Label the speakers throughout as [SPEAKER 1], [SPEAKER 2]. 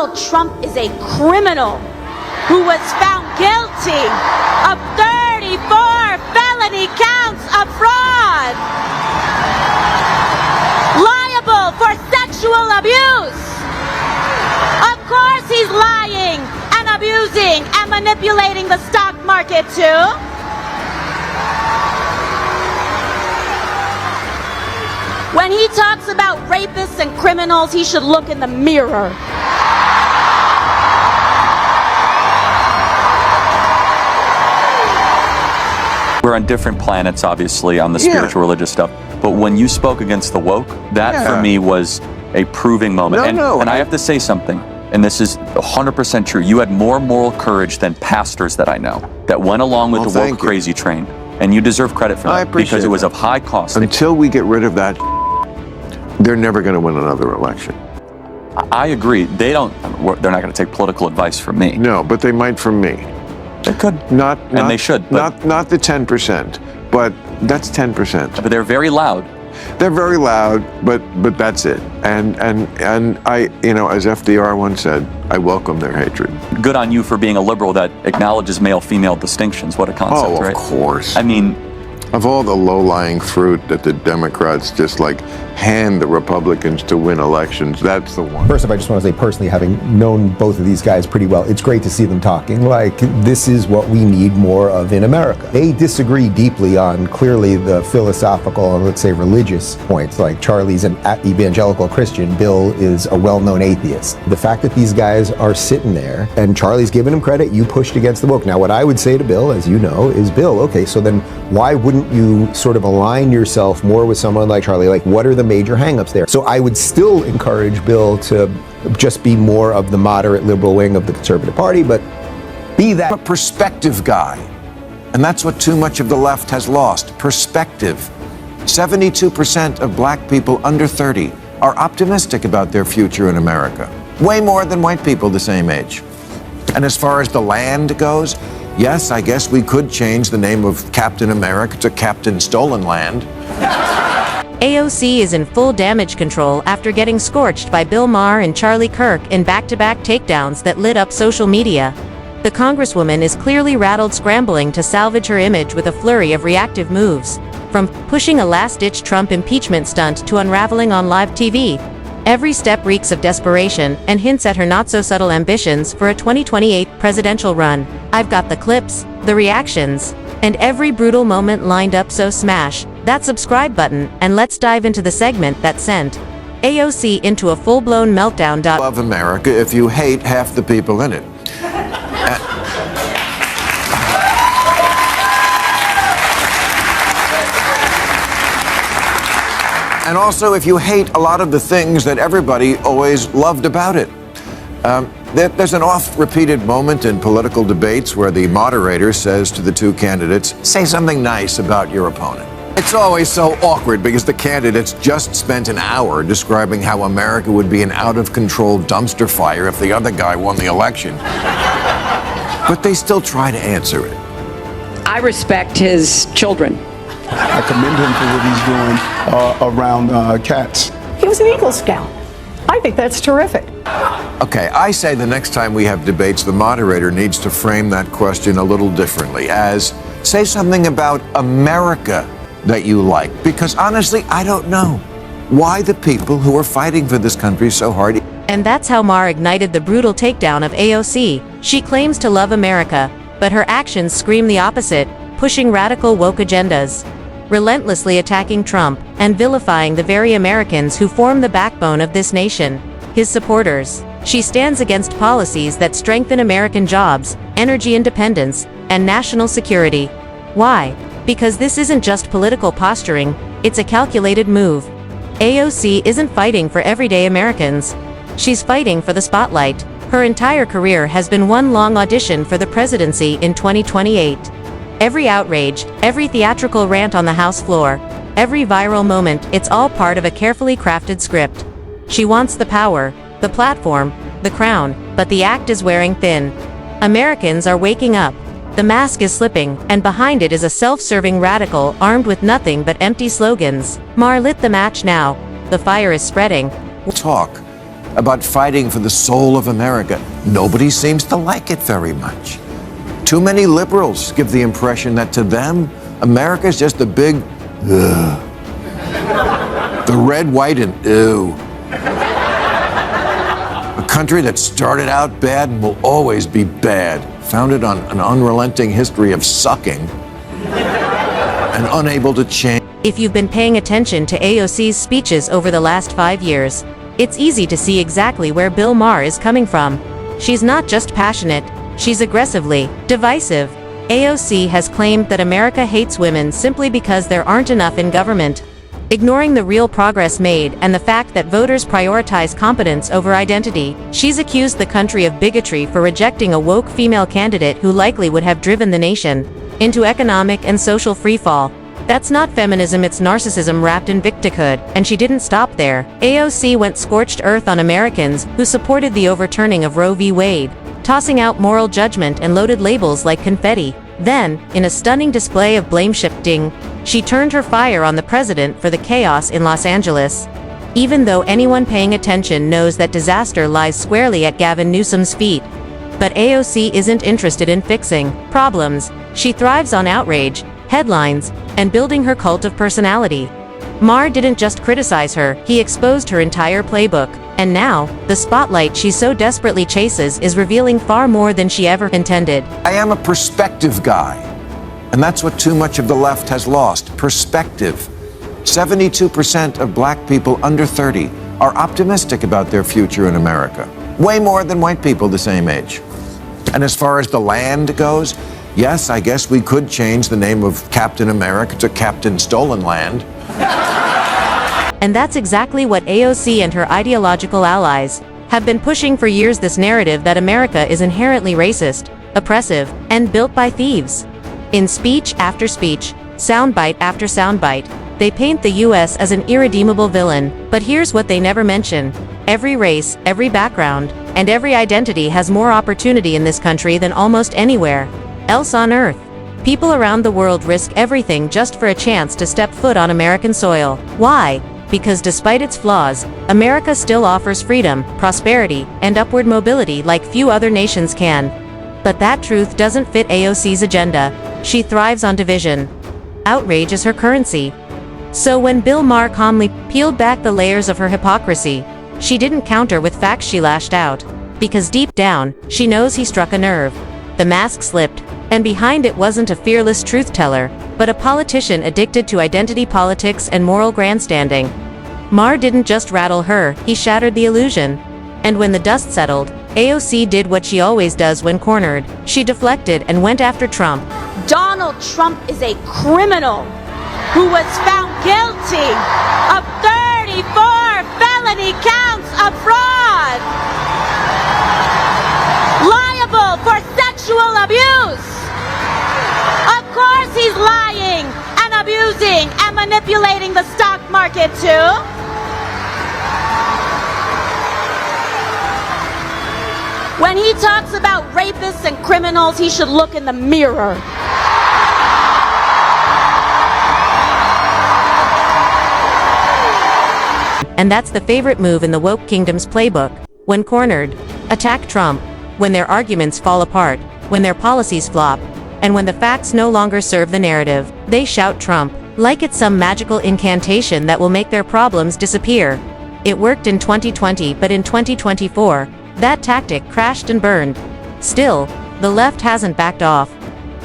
[SPEAKER 1] Donald Trump is a criminal who was found guilty of 34 felony counts of fraud, liable for sexual abuse. Of course he's lying and abusing and manipulating the stock market too. When he talks about rapists and criminals, he should look in the mirror.
[SPEAKER 2] We're on different planets, obviously, on the spiritual religious stuff. But when you spoke against the woke, that for me was a proving moment. And I have to say something, and this is 100% true. You had more moral courage than pastors that I know that went along with the woke crazy train. And you deserve credit for that because it was of high cost.
[SPEAKER 3] Until we get rid of that, they're never going to win another election.
[SPEAKER 2] I agree. They're not going to take political advice from me.
[SPEAKER 3] No, but they might from me.
[SPEAKER 2] They could. And they should.
[SPEAKER 3] Not the 10%, but that's 10%.
[SPEAKER 2] But they're very loud.
[SPEAKER 3] They're very loud, but that's it. And I, as FDR once said, I welcome their hatred.
[SPEAKER 2] Good on you for being a liberal that acknowledges male-female distinctions. What a concept, right?
[SPEAKER 3] Oh, of course.
[SPEAKER 2] I mean,
[SPEAKER 3] of all the low-lying fruit that the Democrats just hand the Republicans to win elections, that's the one.
[SPEAKER 4] First off, I just want to say personally, having known both of these guys pretty well, it's great to see them talking this is what we need more of in America. They disagree deeply on clearly the philosophical and let's say religious points. Like Charlie's an evangelical Christian, Bill is a well-known atheist. The fact that these guys are sitting there and Charlie's giving him credit, you pushed against the woke. Now what I would say to Bill, as you know, is Bill, okay, so then why wouldn't you sort of align yourself more with someone like Charlie? What are the major hangups there? So I would still encourage Bill to just be more of the moderate liberal wing of the Conservative Party, but be that.
[SPEAKER 5] A perspective guy. And that's what too much of the left has lost. Perspective. 72% of black people under 30 are optimistic about their future in America. Way more than white people the same age. And as far as the land goes, yes, I guess we could change the name of Captain America to Captain Stolen Land.
[SPEAKER 6] AOC is in full damage control after getting scorched by Bill Maher and Charlie Kirk in back-to-back takedowns that lit up social media. The Congresswoman is clearly rattled, scrambling to salvage her image with a flurry of reactive moves, from pushing a last-ditch Trump impeachment stunt to unraveling on live TV. Every step reeks of desperation and hints at her not-so-subtle ambitions for a 2028 presidential run. I've got the clips, the reactions, and every brutal moment lined up, so smash that subscribe button and let's dive into the segment that sent AOC into a full-blown meltdown.
[SPEAKER 5] Love America if you hate half the people in it. And also if you hate a lot of the things that everybody always loved about it. There's an oft-repeated moment in political debates where the moderator says to the two candidates, say something nice about your opponent. It's always so awkward because the candidates just spent an hour describing how America would be an out-of-control dumpster fire if the other guy won the election. But they still try to answer it.
[SPEAKER 7] I respect his children.
[SPEAKER 8] I commend him for what he's doing around cats.
[SPEAKER 9] He was an Eagle Scout. I think that's terrific.
[SPEAKER 5] Okay, I say the next time we have debates, the moderator needs to frame that question a little differently, as say something about America that you like. Because honestly, I don't know why the people who are fighting for this country so hard.
[SPEAKER 6] And that's how Maher ignited the brutal takedown of AOC. She claims to love America, but her actions scream the opposite, pushing radical woke agendas, relentlessly attacking Trump, and vilifying the very Americans who form the backbone of this nation, his supporters. She stands against policies that strengthen American jobs, energy independence, and national security. Why? Because this isn't just political posturing, it's a calculated move. AOC isn't fighting for everyday Americans. She's fighting for the spotlight. Her entire career has been one long audition for the presidency in 2028. Every outrage, every theatrical rant on the House floor, every viral moment, it's all part of a carefully crafted script. She wants the power, the platform, the crown, but the act is wearing thin. Americans are waking up. The mask is slipping, and behind it is a self-serving radical armed with nothing but empty slogans. Maher lit the match now. The fire is spreading.
[SPEAKER 5] Talk. about fighting for the soul of America. Nobody seems to like it very much. Too many liberals give the impression that to them, America is just a big, ugh. The red, white, and ew. A country that started out bad and will always be bad, founded on an unrelenting history of sucking and unable to change.
[SPEAKER 6] If you've been paying attention to AOC's speeches over the last 5 years, it's easy to see exactly where Bill Maher is coming from. She's not just passionate, she's aggressively divisive. AOC has claimed that America hates women simply because there aren't enough in government, ignoring the real progress made and the fact that voters prioritize competence over identity. She's accused the country of bigotry for rejecting a woke female candidate who likely would have driven the nation into economic and social freefall. That's not feminism, it's narcissism wrapped in victimhood, and she didn't stop there. AOC went scorched earth on Americans who supported the overturning of Roe v. Wade, tossing out moral judgment and loaded labels like confetti. Then, in a stunning display of blame-shifting, she turned her fire on the president for the chaos in Los Angeles. Even though anyone paying attention knows that disaster lies squarely at Gavin Newsom's feet. But AOC isn't interested in fixing problems. She thrives on outrage, headlines, and building her cult of personality. Maher didn't just criticize her, he exposed her entire playbook. And now, the spotlight she so desperately chases is revealing far more than she ever intended.
[SPEAKER 5] I am a perspective guy, and that's what too much of the left has lost, perspective. 72% of black people under 30 are optimistic about their future in America, way more than white people the same age. And as far as the land goes, yes, I guess we could change the name of Captain America to Captain Stolen Land.
[SPEAKER 6] And that's exactly what AOC and her ideological allies have been pushing for years, this narrative that America is inherently racist, oppressive, and built by thieves. In speech after speech, soundbite after soundbite, they paint the U.S. as an irredeemable villain, but here's what they never mention. Every race, every background, and every identity has more opportunity in this country than almost anywhere else on earth. People around the world risk everything just for a chance to step foot on American soil. Why? Because despite its flaws, America still offers freedom, prosperity, and upward mobility like few other nations can. But that truth doesn't fit AOC's agenda. She thrives on division. Outrage is her currency. So when Bill Maher calmly peeled back the layers of her hypocrisy, she didn't counter with facts, she lashed out. Because deep down, she knows he struck a nerve. The mask slipped, and behind it wasn't a fearless truth-teller, but a politician addicted to identity politics and moral grandstanding. Maher didn't just rattle her, he shattered the illusion. And when the dust settled, AOC did what she always does when cornered. She deflected and went after Trump.
[SPEAKER 1] Donald Trump is a criminal who was found guilty of 34 felony counts of fraud. Liable for sexual abuse. Of course he's lying and abusing and manipulating the stock market too. When he talks about rapists and criminals, he should look in the mirror.
[SPEAKER 6] And that's the favorite move in the woke kingdom's playbook. When cornered, attack Trump. When their arguments fall apart, when their policies flop, and when the facts no longer serve the narrative, they shout Trump, like it's some magical incantation that will make their problems disappear. It worked in 2020, but in 2024, that tactic crashed and burned. Still, the left hasn't backed off.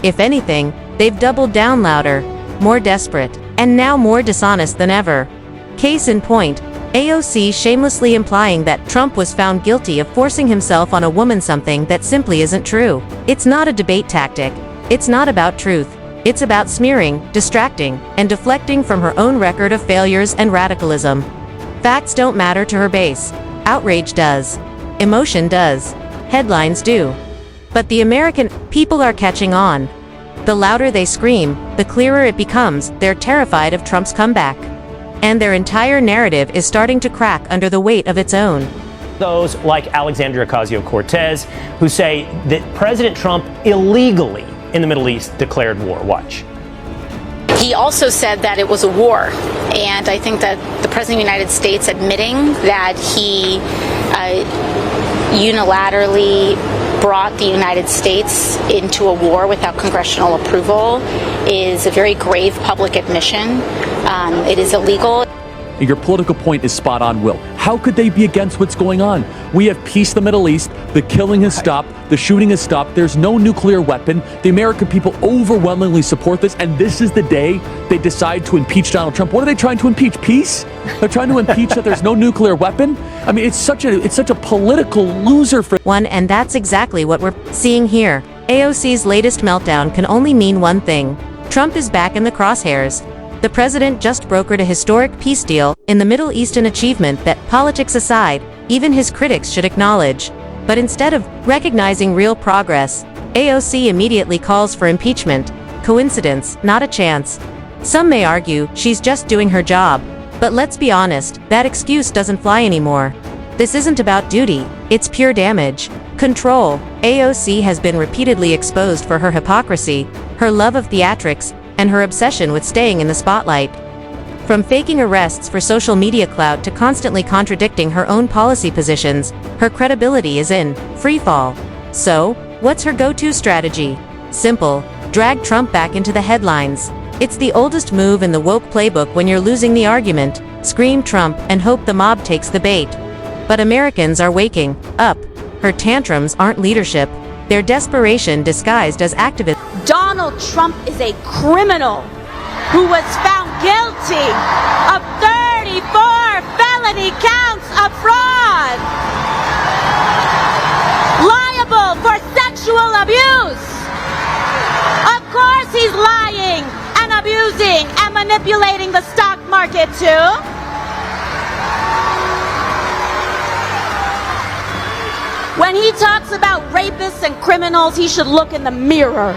[SPEAKER 6] If anything, they've doubled down louder, more desperate, and now more dishonest than ever. Case in point, AOC shamelessly implying that Trump was found guilty of forcing himself on a woman, something that simply isn't true. It's not a debate tactic. It's not about truth. It's about smearing, distracting, and deflecting from her own record of failures and radicalism. Facts don't matter to her base. Outrage does. Emotion does. Headlines do. But the American people are catching on. The louder they scream, the clearer it becomes they're terrified of Trump's comeback. And their entire narrative is starting to crack under the weight of its own.
[SPEAKER 10] Those like Alexandria Ocasio-Cortez, who say that President Trump illegally in the Middle East declared war. Watch.
[SPEAKER 11] He also said that it was a war, and I think that the President of the United States admitting that he unilaterally brought the United States into a war without congressional approval is a very grave public admission. It is illegal.
[SPEAKER 12] Your political point is spot on, Will. How could they be against what's going on? We have peace in the Middle East. The killing has stopped. The shooting has stopped. There's no nuclear weapon. The American people overwhelmingly support this, and this is the day they decide to impeach Donald Trump. What are they trying to impeach? Peace? They're trying to impeach that there's no nuclear weapon? I mean, it's such a political loser for
[SPEAKER 6] one, and that's exactly what we're seeing here. AOC's latest meltdown can only mean one thing. Trump is back in the crosshairs. The president just brokered a historic peace deal in the Middle East, an achievement that, politics aside, even his critics should acknowledge. But instead of recognizing real progress, AOC immediately calls for impeachment. Coincidence? Not a chance. Some may argue she's just doing her job. But let's be honest, that excuse doesn't fly anymore. This isn't about duty, it's pure damage. Control. AOC has been repeatedly exposed for her hypocrisy, her love of theatrics, and her obsession with staying in the spotlight. From faking arrests for social media clout to constantly contradicting her own policy positions, her credibility is in free fall. So, what's her go-to strategy? Simple: drag Trump back into the headlines. It's the oldest move in the woke playbook when you're losing the argument. Scream Trump and hope the mob takes the bait. But Americans are waking up. Her tantrums aren't leadership. They're desperation disguised as activism.
[SPEAKER 1] Donald Trump is a criminal who was found guilty of 34 felony counts of fraud, liable for sexual abuse. Of course he's lying and abusing and manipulating the stock market too. When he talks about rapists and criminals, he should look in the mirror.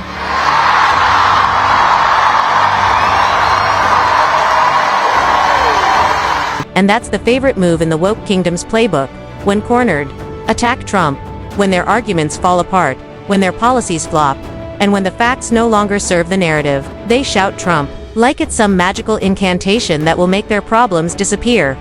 [SPEAKER 6] And that's the favorite move in the woke kingdom's playbook. When cornered, attack Trump. When their arguments fall apart, when their policies flop, and when the facts no longer serve the narrative, they shout Trump, like it's some magical incantation that will make their problems disappear.